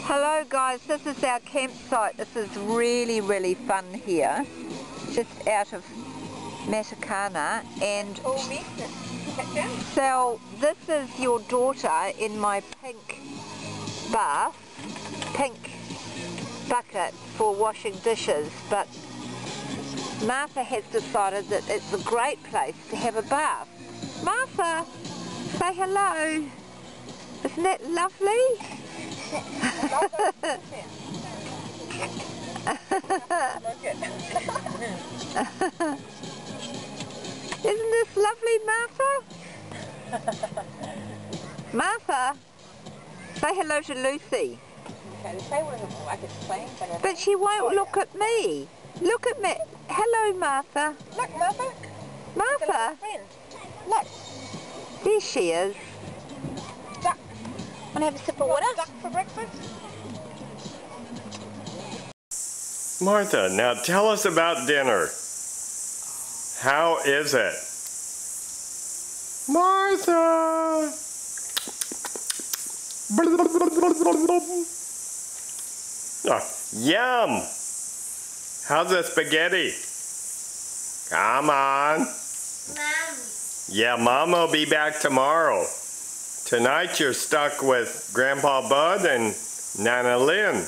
Hello guys, this is our campsite. This is really fun here, just out of Matakana. And so this is your daughter in my pink bath, pink bucket for washing dishes, but Martha has decided that it's a great place to have a bath. Martha, say hello. Isn't that lovely? Isn't this lovely, Martha? Martha, say hello to Lucy. But she won't look at me. Look at me. Hello, Martha. Look, Martha. Martha. Look. There she is. Duck. Want to have a sip of water? Duck for breakfast? Martha, now tell us about dinner. How is it? Martha! Oh, yum! How's the spaghetti? Come on. Mom. Yeah, Mom will be back tomorrow. Tonight you're stuck with Grandpa Bud and Nana Lynn.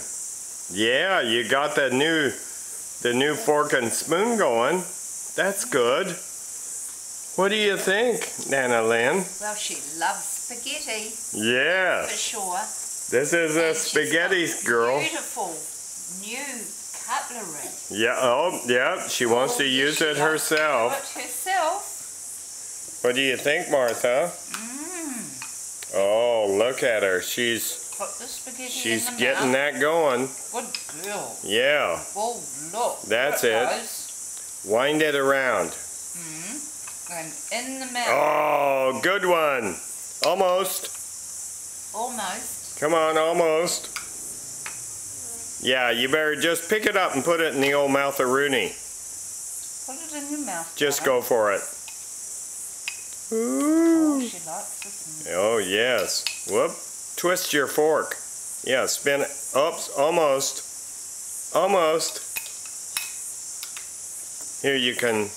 Yeah, you got the new fork and spoon going. That's good. What do you think, Nana Lynn? Well, she loves spaghetti. Yeah. For sure. This is a spaghetti girl. Beautiful new cutlery. Yeah, oh, yeah, she wants to use it herself. What do you think, Martha? Oh, look at her. She's getting that going. Good girl. Yeah. Oh, look. That's it. Wind it around. And in the mouth. Oh, good one. Almost. Almost. Come on, almost. Yeah, you better just pick it up and put it in the old mouth-a-rooney. Put it in your mouth. Just go for it. Ooh. Oh, she likes this. Oh, yes. Whoop. Twist your fork. Yeah, spin it. Oops, almost. Almost. Here you can...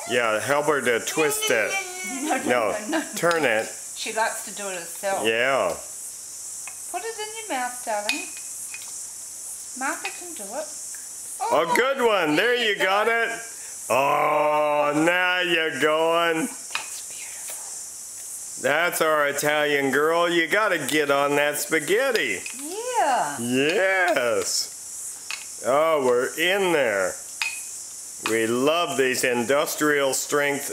Yeah, help her to twist it. No, turn it. She likes to do it herself. Yeah. Put it in your mouth, darling. Martha can do it. Oh, good one. There you got it. Oh, now you're going. That's beautiful. That's our Italian girl. You got to get on that spaghetti. Yeah. Yes. Oh, we're in there. We love these industrial strength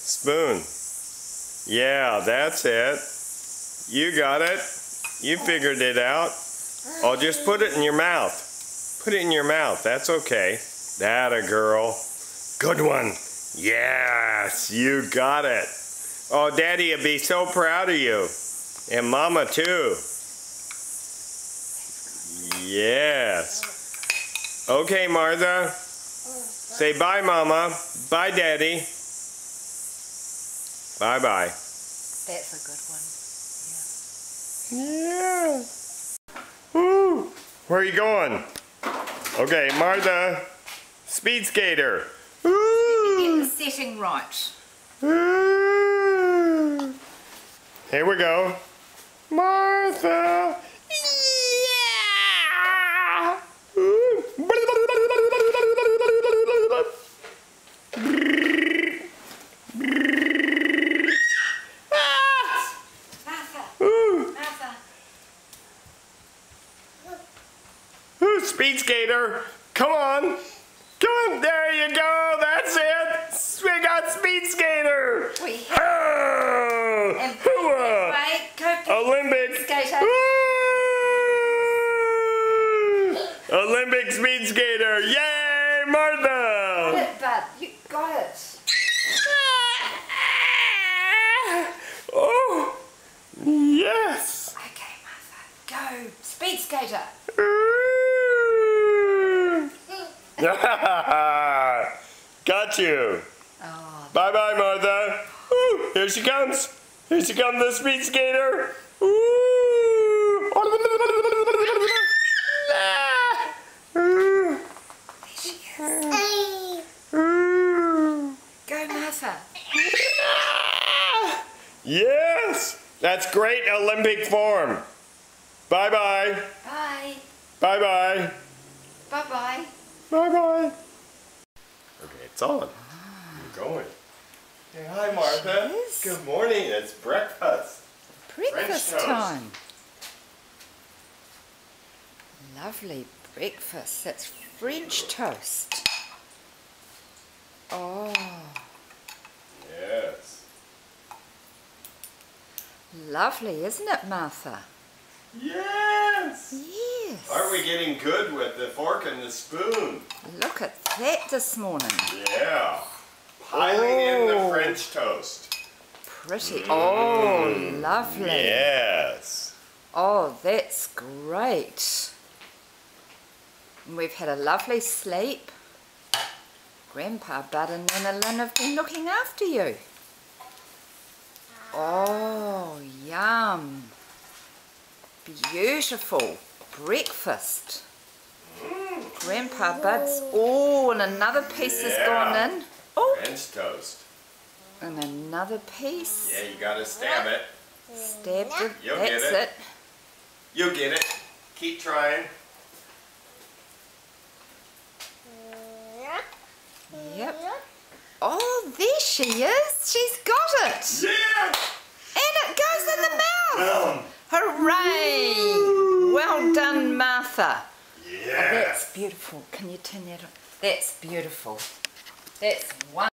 spoon. Yeah, that's it. You got it. You figured it out. Oh, just put it in your mouth. Put it in your mouth. That's okay. That a girl. Good one. Yes, you got it. Oh, Daddy would be so proud of you. And Mama too. Yes. Okay, Martha. Say bye, Mama. Bye, Daddy. Bye-bye. That's a good one. Yeah. Woo. Where are you going? Okay, Martha. Speed skater. Get the setting right. Ooh. Here we go. Martha. Yeah. Ooh. Speed skater, come on. Come on, there you go, that's it. We got speed skater. We have Olympic skater. Olympic speed skater, yay, Martha. Bud, you got it. Oh, yes. Okay, Martha, go. Speed skater. Got you. Oh. Bye-bye, Martha. Ooh, here she comes. Here she comes, the speed skater. Ooh. Go, Martha. Yes, that's great Olympic form. Bye-bye. Bye. Bye-bye. Bye-bye. Bye-bye. Okay, it's on. You're going. Hey, hi, Martha. Yes. Good morning. It's breakfast. Breakfast French toast. time. Lovely breakfast. That's French toast. Oh, Yes. lovely, isn't it, Martha? Yes. Yes. Aren't we getting good with the fork and the spoon? Look at that this morning. Yeah. Piling in the Oh. French toast. Pretty. Oh, lovely. Yes. Oh, that's great. And we've had a lovely sleep. Grandpa Bud and Nana Lynn have been looking after you. Oh, yum. Beautiful breakfast. Grandpa Bud's, oh, and another piece has gone in. Oh, French toast. and another piece. Yeah, you gotta stab it. Stabbed it. You'll get That's it. it. You'll get it. Keep trying. Yep. Oh, there she is. She's got it. Yeah. And it goes in the mouth. Hooray! Well done, Martha. Yeah. Oh, that's beautiful. Can you turn that on? That's beautiful. That's wonderful.